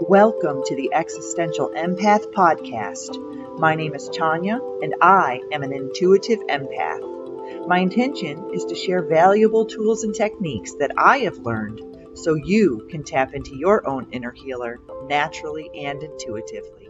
Welcome to the Existential Empath Podcast. My name is Tanya, and I am an intuitive empath. My intention is to share valuable tools and techniques that I have learned so you can tap into your own inner healer naturally and intuitively.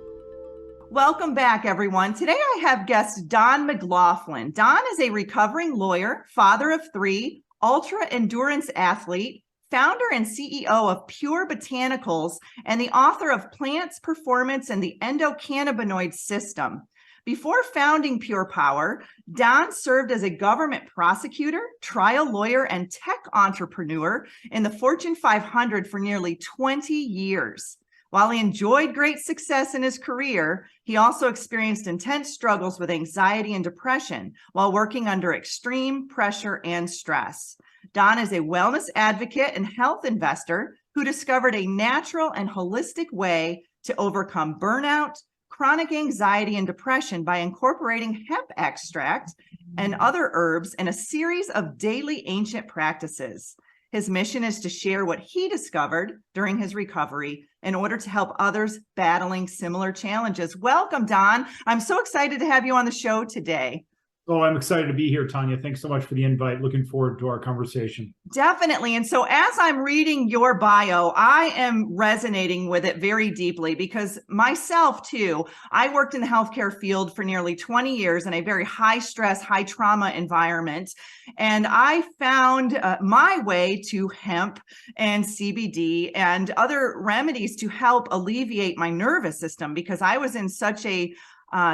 Welcome back, everyone. Today I have guest Don McLaughlin. Don is a recovering lawyer, father of three, ultra-endurance athlete, founder and CEO of PurePower Botanicals, and the author of Plants, Performance, and the Endocannabinoid System. Before founding PurePower, Don served as a government prosecutor, trial lawyer, and tech entrepreneur in the Fortune 500 for nearly 20 years. While he enjoyed great success in his career, he also experienced intense struggles with anxiety and depression while working under extreme pressure and stress. Don is a wellness advocate and health investor who discovered a natural and holistic way to overcome burnout, chronic anxiety, and depression by incorporating hemp extract and other herbs in a series of daily ancient practices. His mission is to share what he discovered during his recovery in order to help others battling similar challenges. Welcome, Don. I'm so excited to have you on the show today. Oh, I'm excited to be here, Tanya. Thanks so much for the invite. Looking forward to our conversation. Definitely. And so as I'm reading your bio, I am resonating with it very deeply because myself too, I worked in the healthcare field for nearly 20 years in a very high stress, high trauma environment. And I found my way to hemp and CBD and other remedies to help alleviate my nervous system because I was in such a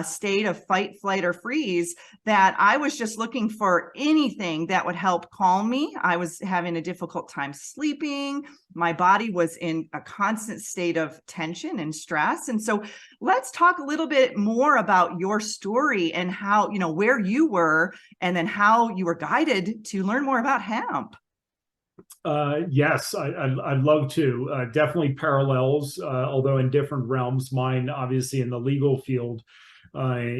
state of fight, flight, or freeze that I was just looking for anything that would help calm me. I was having a difficult time sleeping. My body was in a constant state of tension and stress. And so let's talk a little bit more about your story and how, where you were and then how you were guided to learn more about hemp. Yes, I'd love to. Definitely parallels, although in different realms. Mine, obviously, in the legal field. I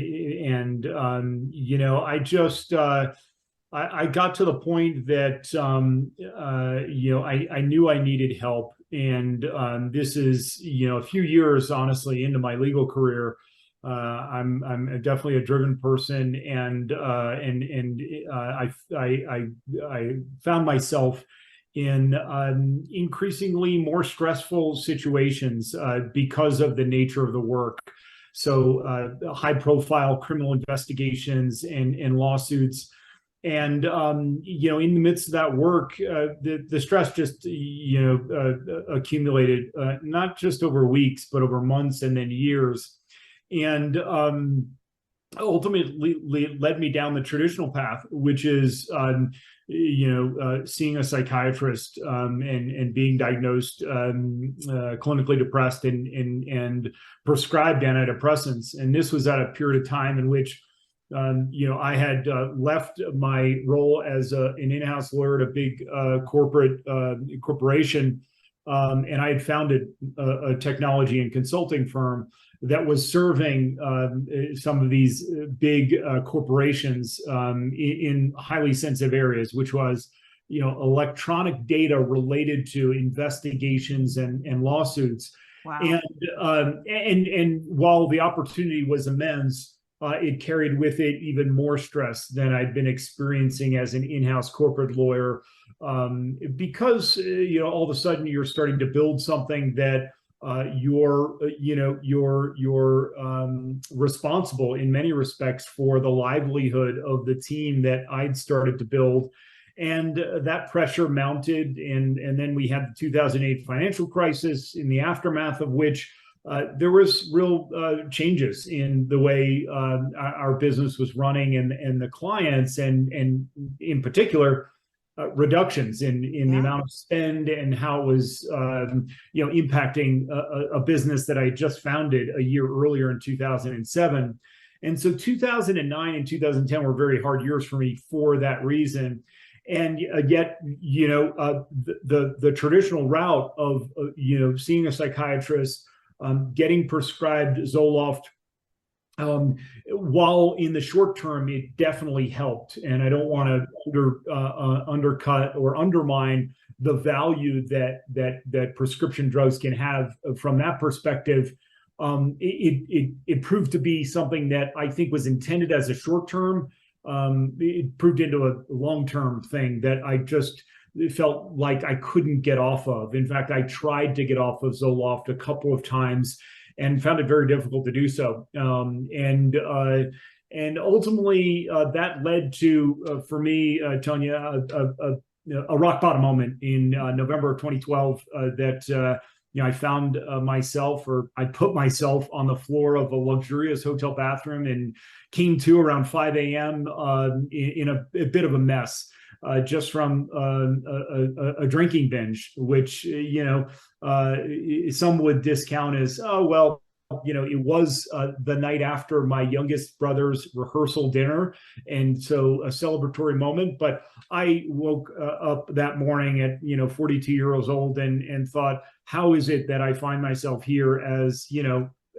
got to the point that, I knew I needed help. And this is, a few years, honestly, into my legal career. I'm definitely a driven person, and I found myself in increasingly more stressful situations because of the nature of the work. So high profile criminal investigations and lawsuits. And, in the midst of that work, the stress just, accumulated, not just over weeks, but over months and then years. And ultimately led me down the traditional path, which is, seeing a psychiatrist and being diagnosed clinically depressed and prescribed antidepressants. And this was at a period of time in which, I had left my role as an in-house lawyer at a big corporation, and I had founded a technology and consulting firm that was serving some of these big corporations in highly sensitive areas, which was, electronic data related to investigations and lawsuits. Wow. And while the opportunity was immense, it carried with it even more stress than I'd been experiencing as an in-house corporate lawyer, because all of a sudden you're starting to build something that you're responsible in many respects for the livelihood of the team that I'd started to build. And that pressure mounted. And then we had the 2008 financial crisis, in the aftermath of which there was real changes in the way our business was running and the clients, and in particular, reductions in the amount of spend and how it was impacting a business that I just founded a year earlier in 2007. And so 2009 and 2010 were very hard years for me for that reason. And yet, the traditional route of seeing a psychiatrist, getting prescribed Zoloft, while in the short term, it definitely helped. And I don't want to undercut or undermine the value that prescription drugs can have from that perspective. It proved to be something that I think was intended as a short term. It proved into a long-term thing that I just felt like I couldn't get off of. In fact, I tried to get off of Zoloft a couple of times and found it very difficult to do so. And ultimately, that led to, for me, Tanya, a rock bottom moment in November of 2012 that I found myself, or I put myself on the floor of a luxurious hotel bathroom and came to around 5 a.m. In a bit of a mess. Just from a drinking binge, which some would discount as, oh well, it was the night after my youngest brother's rehearsal dinner, and so a celebratory moment. But I woke up that morning at 42 years old and thought, how is it that I find myself here as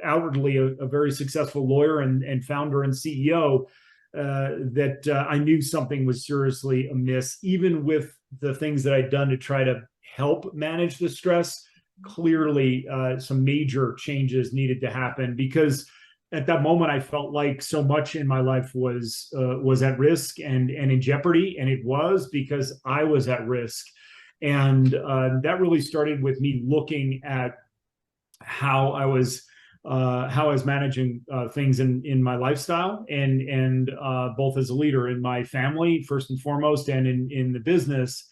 outwardly a very successful lawyer and founder and CEO? That I knew something was seriously amiss, even with the things that I'd done to try to help manage the stress. Clearly, some major changes needed to happen, because at that moment I felt like so much in my life was at risk and in jeopardy, and it was because I was at risk. And that really started with me looking at how I was managing things in my lifestyle and both as a leader in my family, first and foremost, and in the business.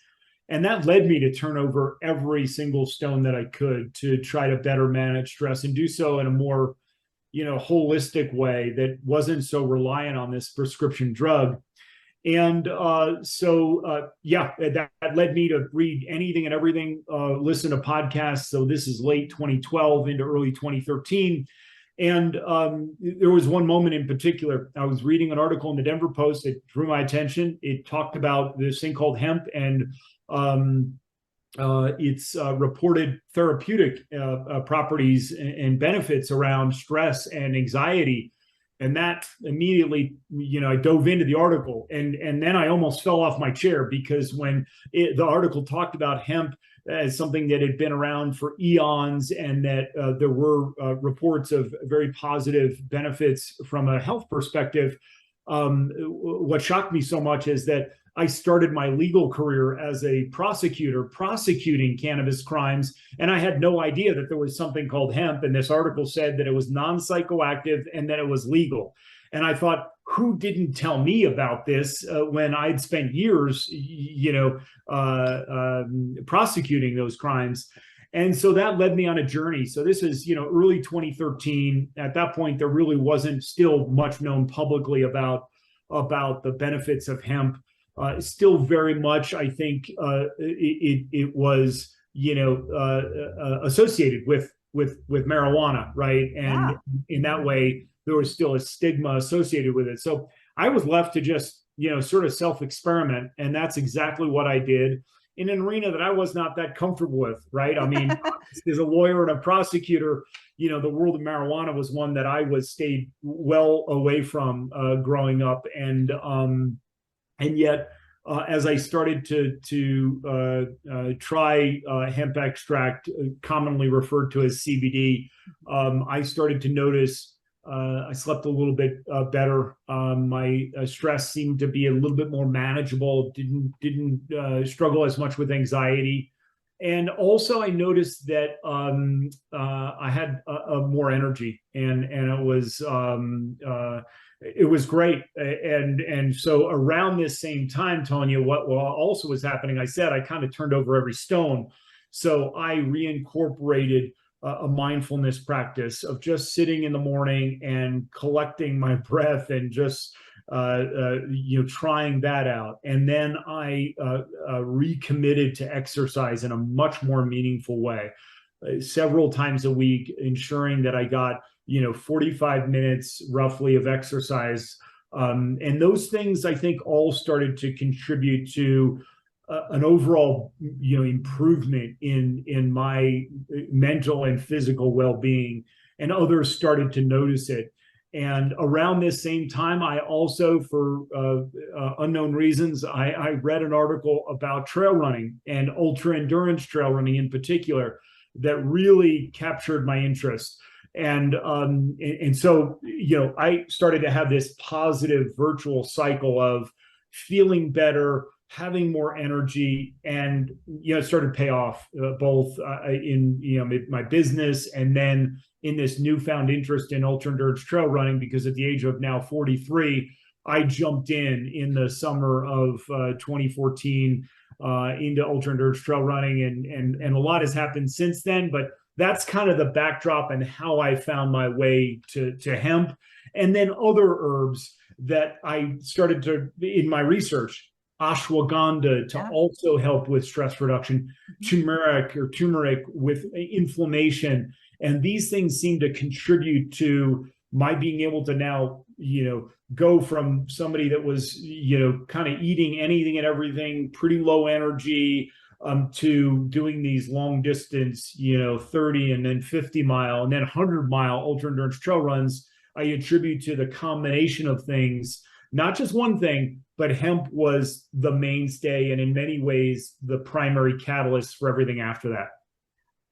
And that led me to turn over every single stone that I could to try to better manage stress and do so in a more, holistic way that wasn't so reliant on this prescription drug. And that led me to read anything and everything, listen to podcasts. So this is late 2012 into early 2013. And there was one moment in particular. I was reading an article in the Denver Post that drew my attention. It talked about this thing called hemp and its reported therapeutic properties and benefits around stress and anxiety. And that immediately, I dove into the article, and then I almost fell off my chair, because when the article talked about hemp as something that had been around for eons, and that there were reports of very positive benefits from a health perspective, what shocked me so much is that I started my legal career as a prosecutor prosecuting cannabis crimes, and I had no idea that there was something called hemp. And this article said that it was non-psychoactive and that it was legal. And I thought, who didn't tell me about this when I'd spent years, prosecuting those crimes? And so that led me on a journey. So this is, early 2013. At that point, there really wasn't still much known publicly about the benefits of hemp. Still very much, I think, it was, associated with marijuana, right? And in that way, there was still a stigma associated with it. So I was left to just, sort of self-experiment, and that's exactly what I did in an arena that I was not that comfortable with, right? I mean, as a lawyer and a prosecutor, the world of marijuana was one that I stayed well away from growing up, and yet, as I started to try hemp extract, commonly referred to as CBD, I started to notice I slept a little bit better. My stress seemed to be a little bit more manageable. Didn't struggle as much with anxiety, and also I noticed that I had more energy, and it was great. And so around this same time, Tanya, what also was happening, I said I kind of turned over every stone. So I reincorporated a mindfulness practice of just sitting in the morning and collecting my breath and just trying that out. And then I recommitted to exercise in a much more meaningful way, several times a week, ensuring that I got 45 minutes roughly of exercise. And those things, I think, all started to contribute to an overall, improvement in my mental and physical well-being, and others started to notice it. And around this same time, I also, for unknown reasons, I read an article about trail running and ultra endurance trail running in particular that really captured my interest. And so, I started to have this positive virtual cycle of feeling better, having more energy, and it started to pay off both in my business and then in this newfound interest in ultra endurance trail running, because at the age of now 43, I jumped in the summer of 2014 into ultra endurance trail running, and a lot has happened since then. But that's kind of the backdrop and how I found my way to hemp, and then other herbs that I started to, in my research, ashwagandha to also help with stress reduction, turmeric with inflammation. And these things seem to contribute to my being able to now, go from somebody that was, kind of eating anything and everything, pretty low energy, to doing these long distance, 30 and then 50 mile and then 100-mile ultra endurance trail runs. I attribute to the combination of things, not just one thing, but hemp was the mainstay and in many ways the primary catalyst for everything after that.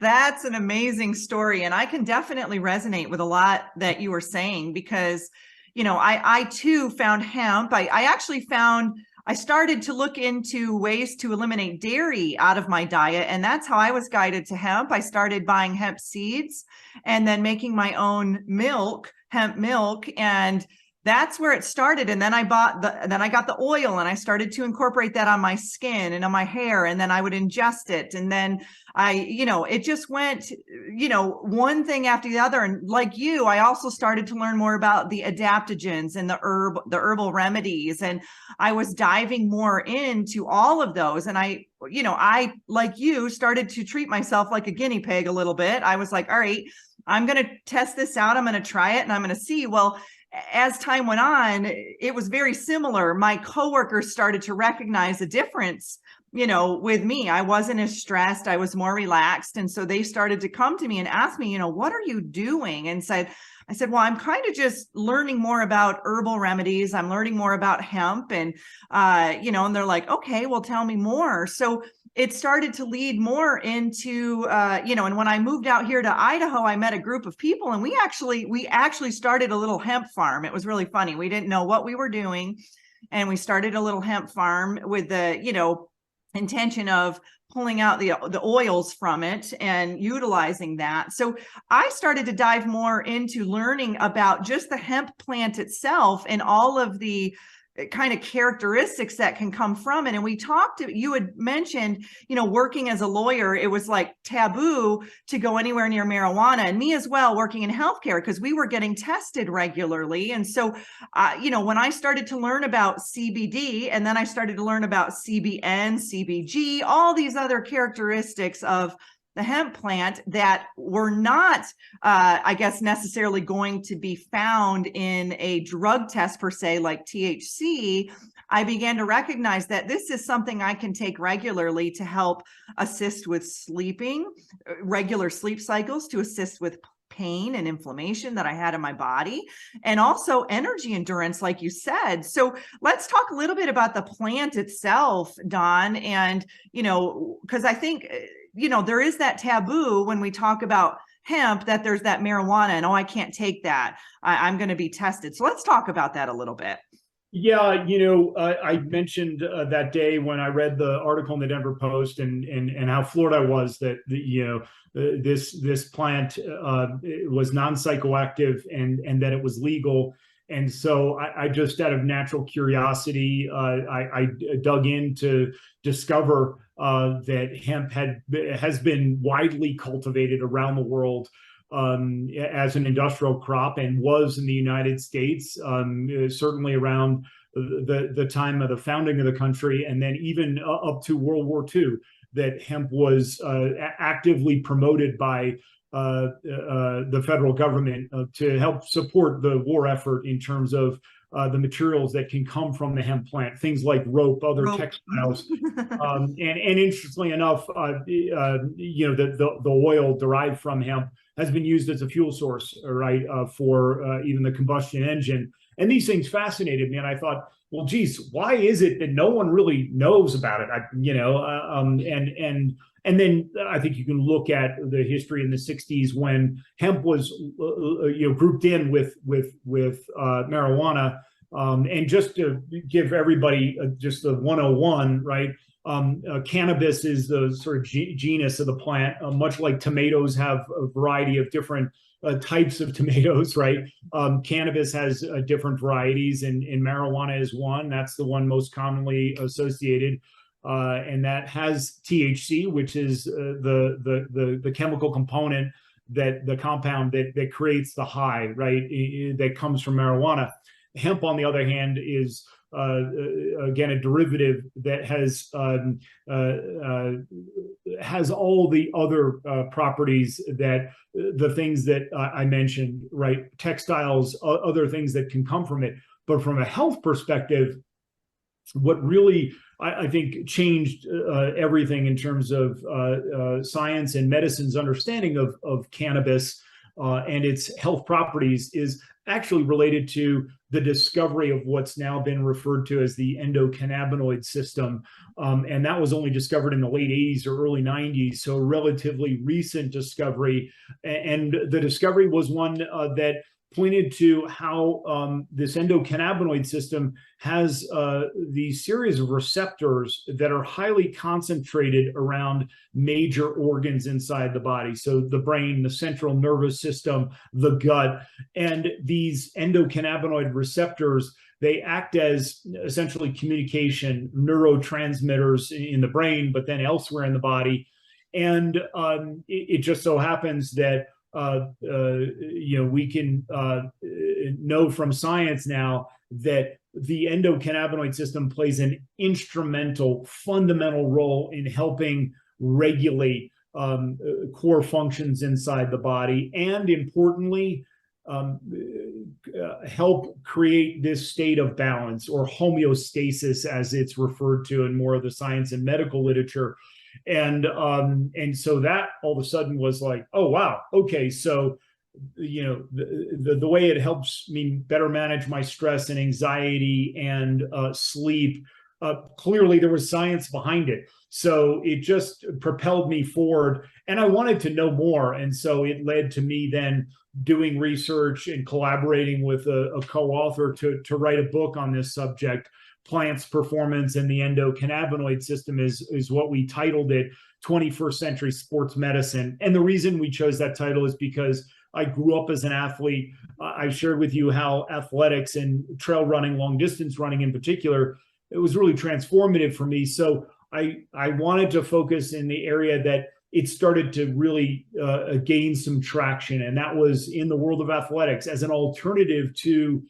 That's an amazing story. And I can definitely resonate with a lot that you were saying, because, I too found hemp. I started to look into ways to eliminate dairy out of my diet. And that's how I was guided to hemp. I started buying hemp seeds and then making my own milk, hemp milk. And that's where it started. And then I got the oil and I started to incorporate that on my skin and on my hair. And then I would ingest it. And then it just went, one thing after the other. And like you, I also started to learn more about the adaptogens and the herbal remedies. And I was diving more into all of those. And I, like you, started to treat myself like a guinea pig a little bit. I was like, all right, I'm going to test this out. I'm going to try it and I'm going to see. Well, as time went on, it was very similar. My coworkers started to recognize a difference, with me. I wasn't as stressed. I was more relaxed. And so they started to come to me and ask me, what are you doing? And I said, well, I'm kind of just learning more about herbal remedies. I'm learning more about hemp. And, and they're like, okay, well, tell me more. So it started to lead more into, and when I moved out here to Idaho, I met a group of people and we actually started a little hemp farm. It was really funny. We didn't know what we were doing. And we started a little hemp farm with the, intention of pulling out the oils from it and utilizing that. So I started to dive more into learning about just the hemp plant itself and all of the kind of characteristics that can come from it. And you had mentioned, working as a lawyer, it was like taboo to go anywhere near marijuana, and me as well, working in healthcare, because we were getting tested regularly. And so, when I started to learn about CBD, and then I started to learn about CBN, CBG, all these other characteristics of the hemp plant that were not, necessarily going to be found in a drug test per se, like THC, I began to recognize that this is something I can take regularly to help assist with sleeping, regular sleep cycles, to assist with pain and inflammation that I had in my body, and also energy endurance, like you said. So let's talk a little bit about the plant itself, Don. And, because I think, there is that taboo when we talk about hemp, that there's that marijuana and, I can't take that. I'm going to be tested. So let's talk about that a little bit. Yeah, I mentioned that day when I read the article in the Denver Post and how floored I was that this plant was non-psychoactive and that it was legal. And so I just, out of natural curiosity, I dug in to discover that hemp has been widely cultivated around the world as an industrial crop, and was in the United States, certainly around the time of the founding of the country, and then even up to World War II, that hemp was actively promoted by the federal government to help support the war effort in terms of the materials that can come from the hemp plant, things like rope, other textiles. And interestingly enough, the oil derived from hemp has been used as a fuel source, right, for even the combustion engine. And these things fascinated me. And I thought, well, geez, why is it that no one really knows about it? And then I think you can look at the history in the 60s when hemp was, grouped in with marijuana. And just to give everybody just the 101, right? Cannabis is the sort of genus of the plant, much like tomatoes have a variety of different types of tomatoes, right? Cannabis has different varieties, and marijuana is one. That's the one most commonly associated. And that has THC, which is the chemical component, that the compound that creates the high, right, that comes from marijuana. Hemp, on the other hand, is again a derivative that has all the other properties that the things that I mentioned, right? Textiles, other things that can come from it. But from a health perspective, what really I think changed everything in terms of science and medicine's understanding of cannabis and its health properties is actually related to the discovery of what's now been referred to as the endocannabinoid system. And that was only discovered in the late 80s or early 90s, so a relatively recent discovery. And the discovery was one that pointed to how this endocannabinoid system has these series of receptors that are highly concentrated around major organs inside the body. So the brain, the central nervous system, the gut, and these endocannabinoid receptors, they act as essentially communication neurotransmitters in the brain, but then elsewhere in the body. And it just so happens that we can know from science now that the endocannabinoid system plays an instrumental, fundamental role in helping regulate core functions inside the body, and importantly, help create this state of balance, or homeostasis, as it's referred to in more of the science and medical literature. And so that all of a sudden was like, oh, wow, okay, so the way it helps me better manage my stress and anxiety and sleep, clearly there was science behind it. So it just propelled me forward, and I wanted to know more. And so it led to me then doing research and collaborating with a co-author to write a book on this subject. Plants, Performance, and the Endocannabinoid System is what we titled it, 21st Century Sports Medicine. And the reason we chose that title is because I grew up as an athlete. I shared with you how athletics and trail running, long distance running in particular, it was really transformative for me. So I wanted to focus in the area that it started to really gain some traction, and that was in the world of athletics as an alternative to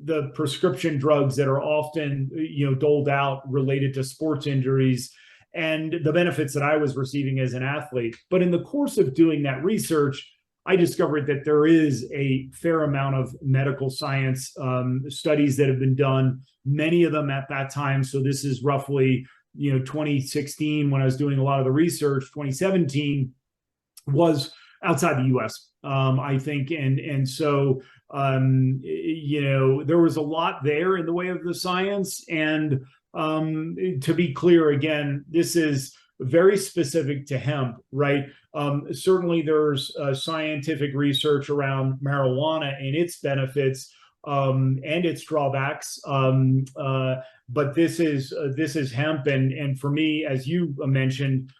the prescription drugs that are often doled out related to sports injuries, and the benefits that I was receiving as an athlete. But in the course of doing that research, I discovered that there is a fair amount of medical science studies that have been done, many of them at that time. So this is roughly 2016 when I was doing a lot of the research. 2017 was outside the US, I think. And so, there was a lot there in the way of the science. And to be clear, again, this is very specific to hemp, right? Certainly there's scientific research around marijuana and its benefits and its drawbacks. But this is hemp. And for me, as you mentioned,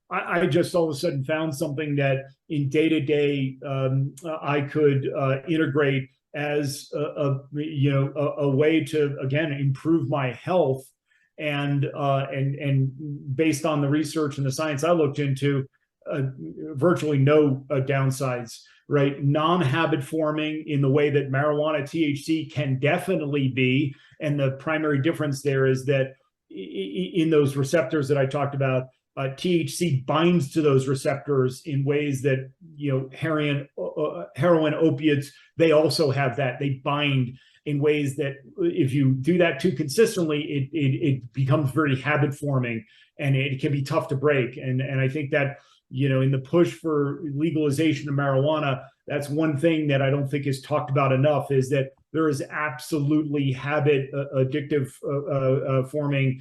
I just all of a sudden found something that in day-to-day I could integrate as a way to, again, improve my health. And based on the research and the science I looked into, virtually no downsides, right? Non-habit forming in the way that marijuana THC can definitely be. And the primary difference there is that in those receptors that I talked about, THC binds to those receptors in ways that, heroin, opiates, they also have that. They bind. in ways that if you do that too consistently, it becomes very habit forming, and it can be tough to break. And I think that, in the push for legalization of marijuana, that's one thing that I don't think is talked about enough, is that there is absolutely habit addictive forming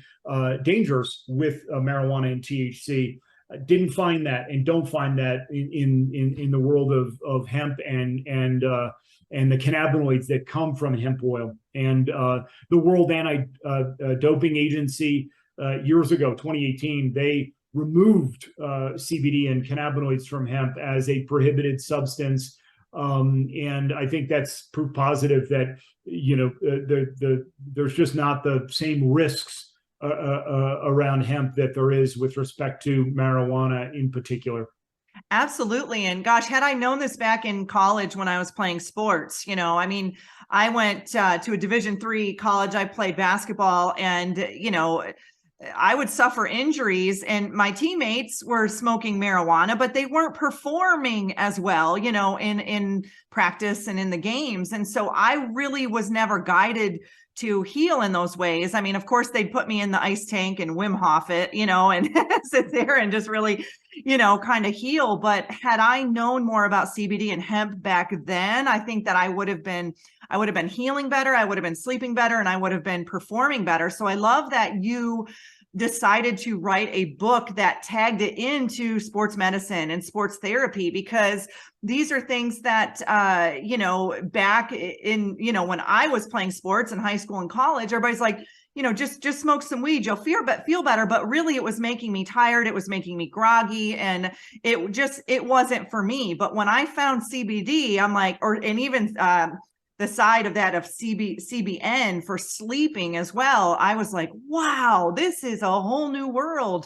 dangers with marijuana and THC. Didn't find that and don't find that in the world of hemp and the cannabinoids that come from hemp oil. And the World Anti-Doping Agency years ago, 2018, they removed CBD and cannabinoids from hemp as a prohibited substance. And I think that's proof positive that, there's just not the same risks around hemp that there is with respect to marijuana in particular. Absolutely. And gosh, had I known this back in college when I was playing sports, I went to a Division III college. I played basketball, and, I would suffer injuries, and my teammates were smoking marijuana, but they weren't performing as well, in practice and in the games. And so I really was never guided to heal in those ways. I mean, of course, they'd put me in the ice tank and Wim Hof it, and sit there and just really, kind of heal. But had I known more about CBD and hemp back then, I think that I would have been healing better. I would have been sleeping better, and I would have been performing better. So I love that you decided to write a book that tagged it into sports medicine and sports therapy, because these are things that, back in, when I was playing sports in high school and college, everybody's like, just smoke some weed, you'll feel better. But really, it was making me tired. It was making me groggy, and it wasn't for me. But when I found CBD, I'm like, and even the side of that of CBN for sleeping as well, I was like, wow, this is a whole new world,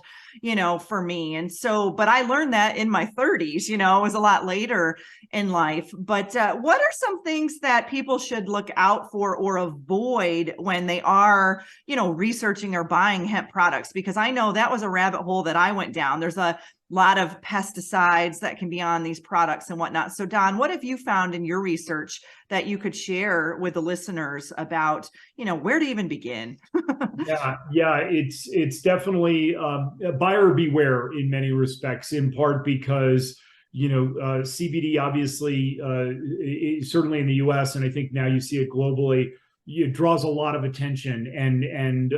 for me. And so, but I learned that in my 30s, it was a lot later in life. But what are some things that people should look out for or avoid when they are, researching or buying hemp products? Because I know that was a rabbit hole that I went down. There's a lot of pesticides that can be on these products and whatnot. So Don, what have you found in your research that you could share with the listeners about, where to even begin? Yeah, it's definitely buyer beware in many respects, in part because, CBD obviously, certainly in the US, and I think now you see it globally, it draws a lot of attention, and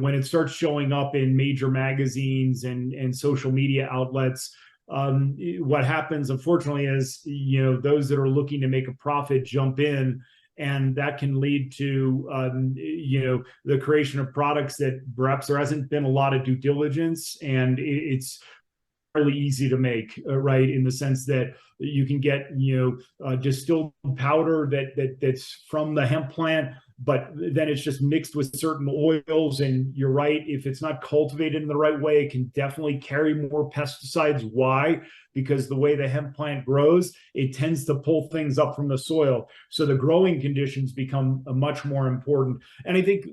when it starts showing up in major magazines and social media outlets, what happens, unfortunately, is, those that are looking to make a profit jump in, and that can lead to, the creation of products that perhaps there hasn't been a lot of due diligence, and it's fairly easy to make, right? In the sense that you can get, distilled powder that's from the hemp plant, but then it's just mixed with certain oils. And you're right, if it's not cultivated in the right way, it can definitely carry more pesticides. Why? Because the way the hemp plant grows, it tends to pull things up from the soil. So the growing conditions become much more important. And I think,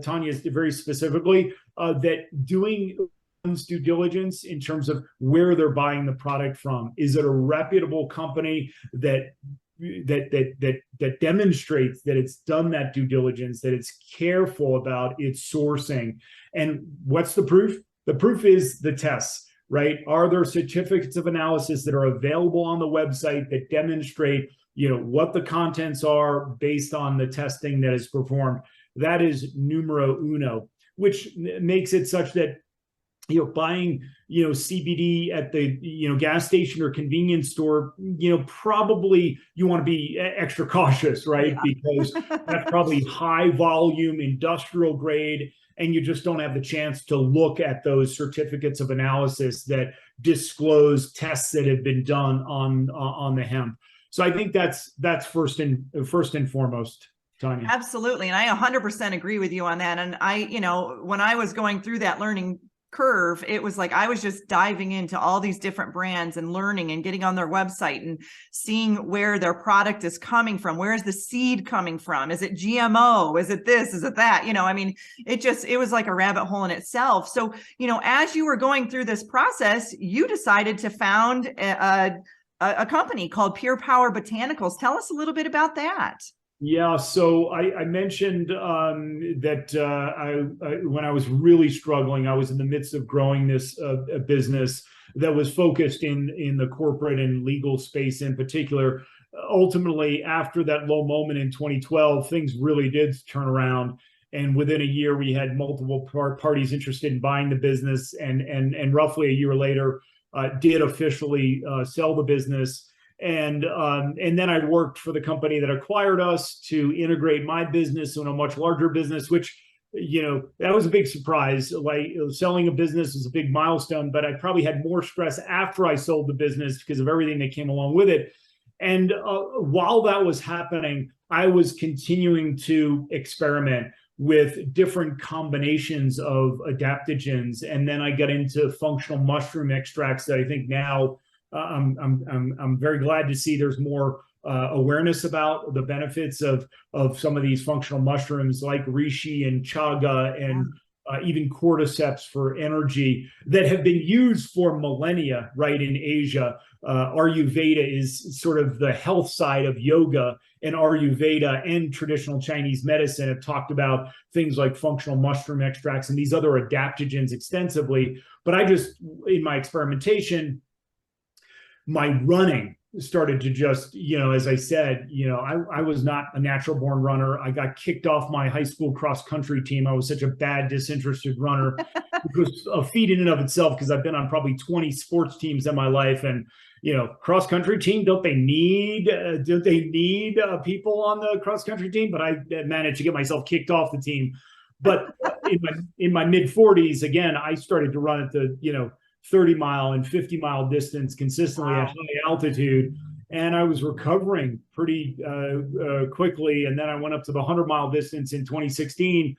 Tanya, very specifically, that doing due diligence in terms of where they're buying the product from. Is it a reputable company that demonstrates that it's done that due diligence, that it's careful about its sourcing? And what's the proof? The proof is the tests, right? Are there certificates of analysis that are available on the website that demonstrate, what the contents are based on the testing that is performed? That is numero uno, which makes it such that buying, CBD at the, gas station or convenience store, probably you want to be extra cautious, right? Yeah. Because that's probably high volume, industrial grade, and you just don't have the chance to look at those certificates of analysis that disclose tests that have been done on the hemp. So I think that's first and foremost, Tanya. Absolutely. And I 100% agree with you on that. And I, when I was going through that learning curve, it was like I was just diving into all these different brands and learning and getting on their website and seeing where their product is coming from. Where is the seed coming from? Is it GMO? Is it this? Is it that? It was like a rabbit hole in itself. So, as you were going through this process, you decided to found a company called PurePower Botanicals. Tell us a little bit about that. Yeah, so I mentioned that when I was really struggling, I was in the midst of growing this business that was focused in the corporate and legal space in particular. Ultimately, after that low moment in 2012, things really did turn around. And within a year, we had multiple parties interested in buying the business. And roughly a year later, did officially sell the business. And then I worked for the company that acquired us to integrate my business in a much larger business, which, that was a big surprise. Like, selling a business is a big milestone, but I probably had more stress after I sold the business because of everything that came along with it. And while that was happening, I was continuing to experiment with different combinations of adaptogens. And then I got into functional mushroom extracts that I think now I'm very glad to see there's more awareness about the benefits of some of these functional mushrooms like reishi and chaga and even cordyceps for energy that have been used for millennia, right, in Asia. Ayurveda is sort of the health side of yoga, and Ayurveda and traditional Chinese medicine have talked about things like functional mushroom extracts and these other adaptogens extensively. But I just, in my experimentation, my running started to just, as I said, I was not a natural born runner. I got kicked off my high school cross country team. I was such a bad, disinterested runner. It was a feat in and of itself because I've been on probably 20 sports teams in my life. And, cross country team, don't they need people on the cross country team? But I managed to get myself kicked off the team. But in my mid 40s, again, I started to run at the, 30-mile and 50-mile distance consistently at high altitude. And I was recovering pretty quickly. And then I went up to the 100-mile distance in 2016.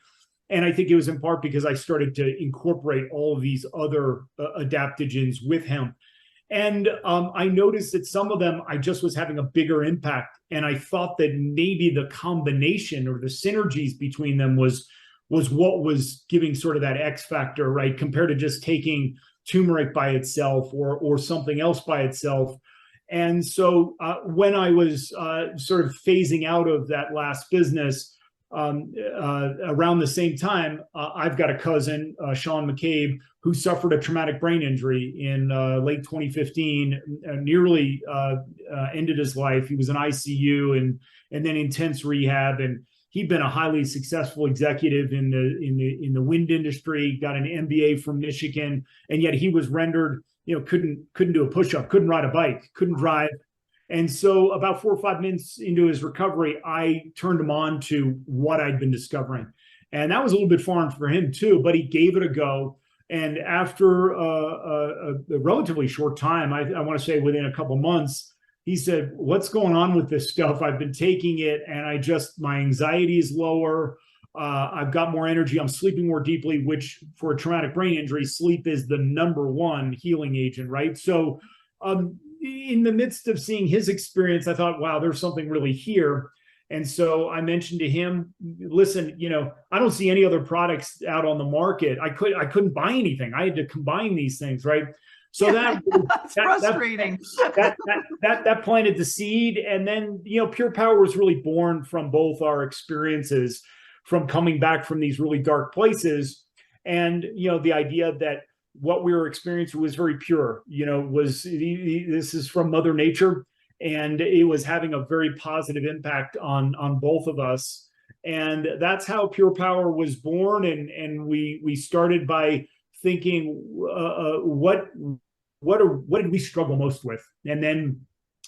And I think it was in part because I started to incorporate all of these other adaptogens with hemp. And I noticed that some of them, I just was having a bigger impact. And I thought that maybe the combination or the synergies between them was what was giving sort of that X factor, right? Compared to just taking turmeric by itself or something else by itself. And so when I was sort of phasing out of that last business around the same time, I've got a cousin, Sean McCabe, who suffered a traumatic brain injury in late 2015, nearly ended his life. He was in ICU and then intense rehab. And he'd been a highly successful executive in the wind industry, got an MBA from Michigan, and yet he was rendered, couldn't do a push-up, couldn't ride a bike, couldn't drive. And so about 4 or 5 minutes into his recovery, I turned him on to what I'd been discovering. And that was a little bit foreign for him too, but he gave it a go. And after a relatively short time, I want to say within a couple months, he said, "What's going on with this stuff? I've been taking it and my anxiety is lower. I've got more energy. I'm sleeping more deeply," which for a traumatic brain injury, sleep is the #1 healing agent, right? So in the midst of seeing his experience, I thought, wow, there's something really here. And so I mentioned to him, listen, I don't see any other products out on the market. I couldn't buy anything. I had to combine these things, right? So that's frustrating. That planted the seed. And then, PurePower was really born from both our experiences from coming back from these really dark places. And, the idea that what we were experiencing was very pure, this is from Mother Nature. And it was having a very positive impact on both of us. And that's how PurePower was born. And we started by thinking, what did we struggle most with? And then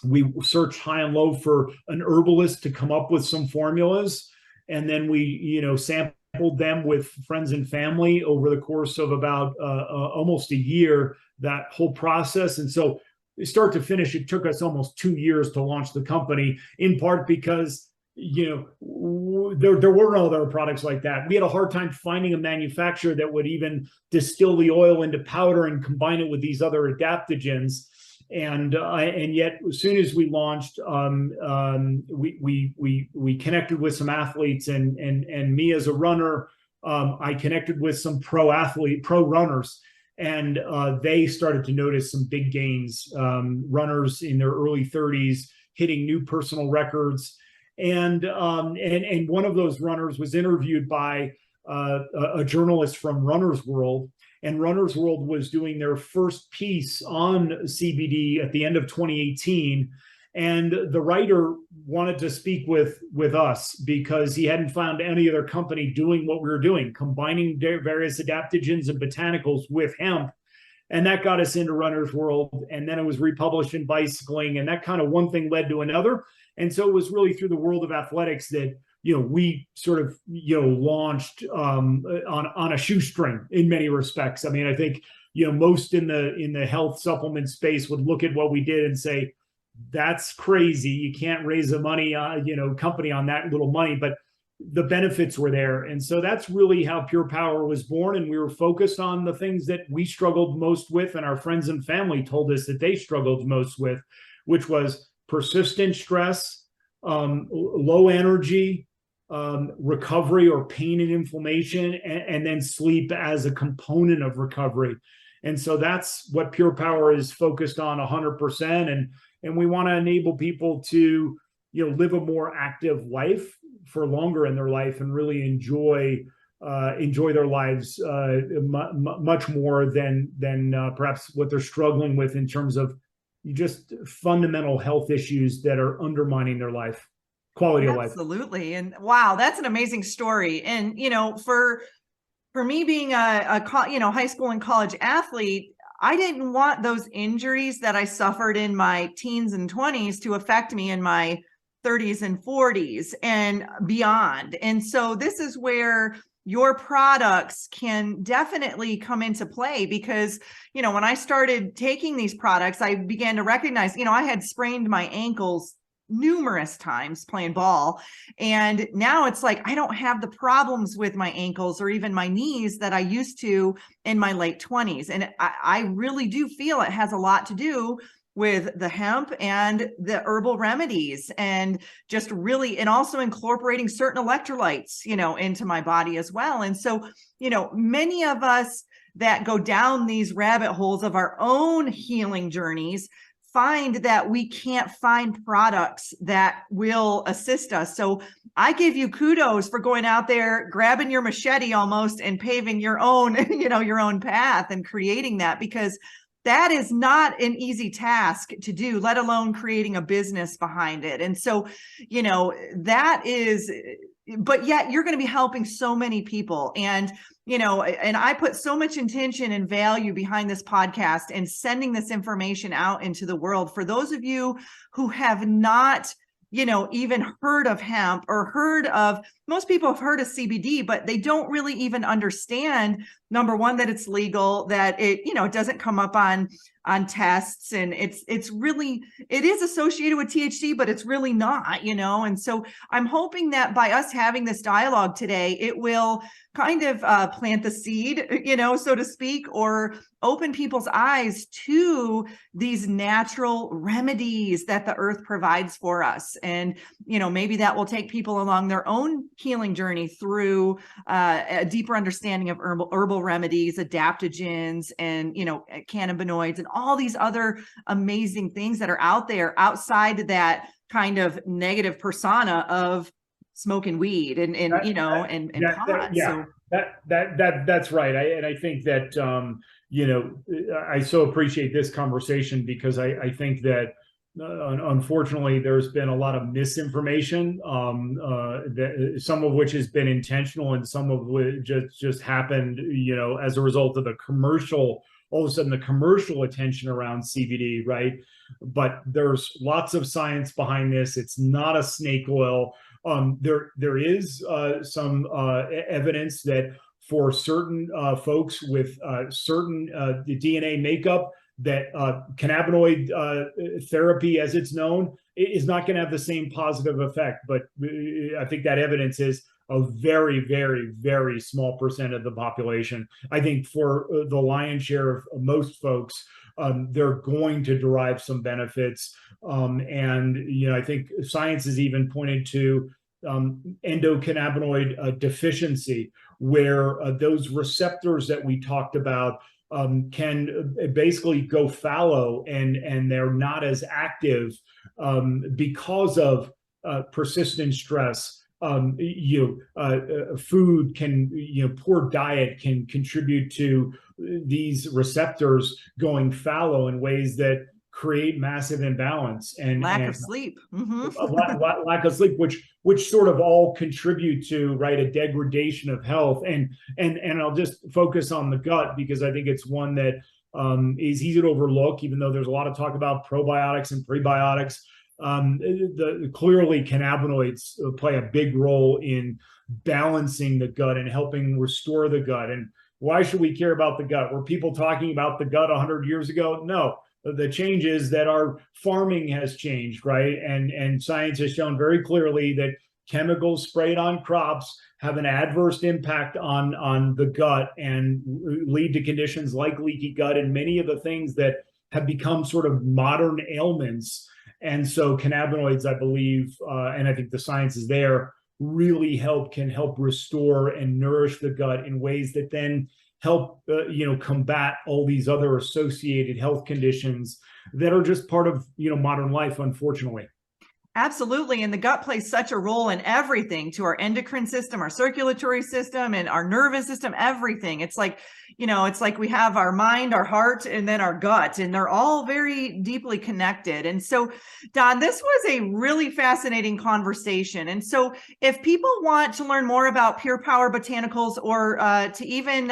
we searched high and low for an herbalist to come up with some formulas. And then we, sampled them with friends and family over the course of about almost a year, that whole process. And so start to finish, it took us almost 2 years to launch the company, in part because there were no other products like that. We had a hard time finding a manufacturer that would even distill the oil into powder and combine it with these other adaptogens. And yet, as soon as we launched, we connected with some athletes, and me as a runner, I connected with some pro runners. And they started to notice some big gains, runners in their early 30s hitting new personal records. And one of those runners was interviewed by a journalist from Runner's World. And Runner's World was doing their first piece on CBD at the end of 2018. And the writer wanted to speak with us because he hadn't found any other company doing what we were doing, combining various adaptogens and botanicals with hemp. And that got us into Runner's World. And then it was republished in Bicycling. And that kind of one thing led to another. And so it was really through the world of athletics that, we sort of, launched on a shoestring in many respects. I mean, I think, most in the health supplement space would look at what we did and say, that's crazy. You can't raise a money, company on that little money, but the benefits were there. And so that's really how PurePower was born. And we were focused on the things that we struggled most with. And our friends and family told us that they struggled most with, which was persistent stress, low energy, recovery or pain and inflammation, and then sleep as a component of recovery. And so that's what PurePower is focused on 100%. And we want to enable people to, live a more active life for longer in their life and really enjoy their lives much more than perhaps what they're struggling with in terms of just fundamental health issues that are undermining their life, quality of life. Absolutely. And wow, that's an amazing story. And, for me being a high school and college athlete, I didn't want those injuries that I suffered in my teens and 20s to affect me in my 30s and 40s and beyond. And so this is where your products can definitely come into play because, when I started taking these products, I began to recognize, I had sprained my ankles numerous times playing ball. And now it's like, I don't have the problems with my ankles or even my knees that I used to in my late 20s. And I really do feel it has a lot to do with the hemp and the herbal remedies and just really, and also incorporating certain electrolytes, into my body as well. And so, many of us that go down these rabbit holes of our own healing journeys find that we can't find products that will assist us. So I give you kudos for going out there, grabbing your machete almost and paving your own, your own path and creating that, because that is not an easy task to do, let alone creating a business behind it. And so, that is, but yet you're going to be helping so many people. And, and I put so much intention and value behind this podcast and sending this information out into the world. For those of you who have not, even heard of hemp or most people have heard of CBD, but they don't really even understand, number one, that it's legal, that it doesn't come up on tests. And it is associated with THC, but it's really not, and so I'm hoping that by us having this dialogue today, it will kind of plant the seed, so to speak, or open people's eyes to these natural remedies that the earth provides for us. And, maybe that will take people along their own healing journey through a deeper understanding of herbal remedies, adaptogens, and, cannabinoids, and all these other amazing things that are out there outside that kind of negative persona of smoking weed and pot. Yeah, so that's right. I think that I so appreciate this conversation because I think that unfortunately there's been a lot of misinformation, that some of which has been intentional and some of which just happened, as a result of all of a sudden the commercial attention around CBD, right? But there's lots of science behind this. It's not a snake oil. There is some evidence that for certain folks with certain DNA makeup, that cannabinoid therapy, as it's known, is not going to have the same positive effect. But I think that evidence is a very, very, very small percent of the population. I think for the lion's share of most folks, they're going to derive some benefits. And, I think science has even pointed to endocannabinoid deficiency, where those receptors that we talked about can basically go fallow and they're not as active because of persistent stress. Food can, poor diet can contribute to these receptors going fallow in ways that create massive imbalance and lack of sleep, lack of sleep, which sort of all contribute to a degradation of health. And I'll just focus on the gut because I think it's one that is easy to overlook, even though there's a lot of talk about probiotics and prebiotics. Clearly cannabinoids play a big role in balancing the gut and helping restore the gut. And why should we care about the gut? Were people talking about the gut 100 years ago? No. The change is that our farming has changed, right? And science has shown very clearly that chemicals sprayed on crops have an adverse impact on the gut and lead to conditions like leaky gut and many of the things that have become sort of modern ailments. And so cannabinoids, I believe, and I think the science is there, really can help restore and nourish the gut in ways that then help, combat all these other associated health conditions that are just part of, modern life, unfortunately. Absolutely. And the gut plays such a role in everything, to our endocrine system, our circulatory system, and our nervous system, everything. It's like, we have our mind, our heart, and then our gut, and they're all very deeply connected. And so, Don, this was a really fascinating conversation. And so if people want to learn more about PurePower Botanicals or to even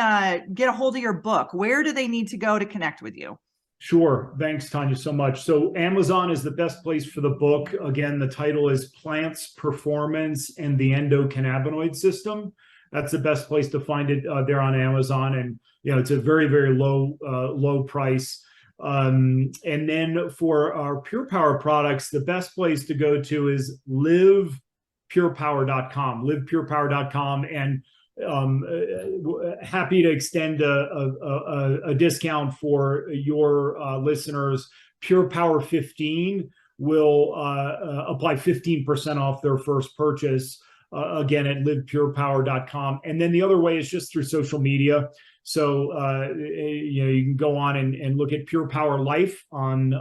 get a hold of your book, where do they need to go to connect with you? Sure. Thanks, Tanya, so much. So Amazon is the best place for the book. Again, the title is Plants, Performance, and the Endocannabinoid System. That's the best place to find it there on Amazon. And, it's a very, very low price. And then for our PurePower products, the best place to go to is livepurepower.com, livepurepower.com. And happy to extend a discount for your listeners. PurePower 15 will apply 15% off their first purchase, again at livepurepower.com. And then the other way is just through social media. So you can go on and look at PurePower Life on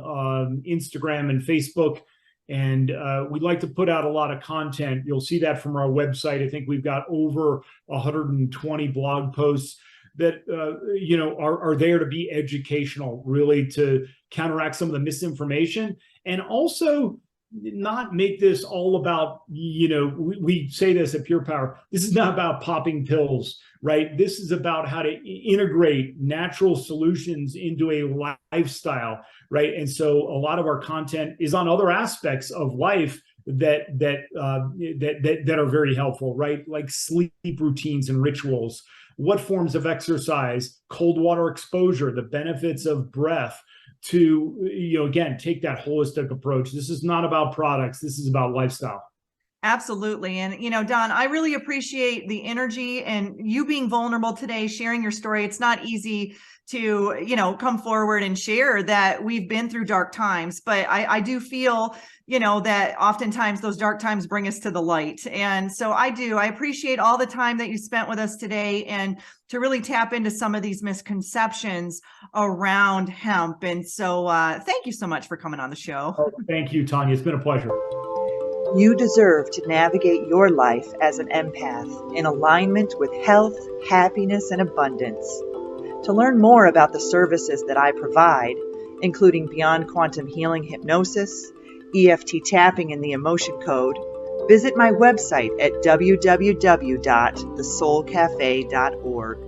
Instagram and Facebook. And we'd like to put out a lot of content. You'll see that from our website. I think we've got over 120 blog posts that are there to be educational, really to counteract some of the misinformation, and also not make this all about, we say this at PurePower, this is not about popping pills, right? This is about how to integrate natural solutions into a lifestyle, right? And so a lot of our content is on other aspects of life that are very helpful, right? Like sleep routines and rituals, what forms of exercise, cold water exposure, the benefits of breath, to, again, take that holistic approach. This is not about products. This is about lifestyle. Absolutely. And, Don, I really appreciate the energy and you being vulnerable today, sharing your story. It's not easy to, come forward and share that we've been through dark times, but I do feel, that oftentimes those dark times bring us to the light. And so I appreciate all the time that you spent with us today and to really tap into some of these misconceptions around hemp. And so thank you so much for coming on the show. Oh, thank you, Tanya. It's been a pleasure. You deserve to navigate your life as an empath in alignment with health, happiness, and abundance. To learn more about the services that I provide, including Beyond Quantum Healing Hypnosis, EFT tapping, and the Emotion Code, visit my website at www.thesoulcafe.org.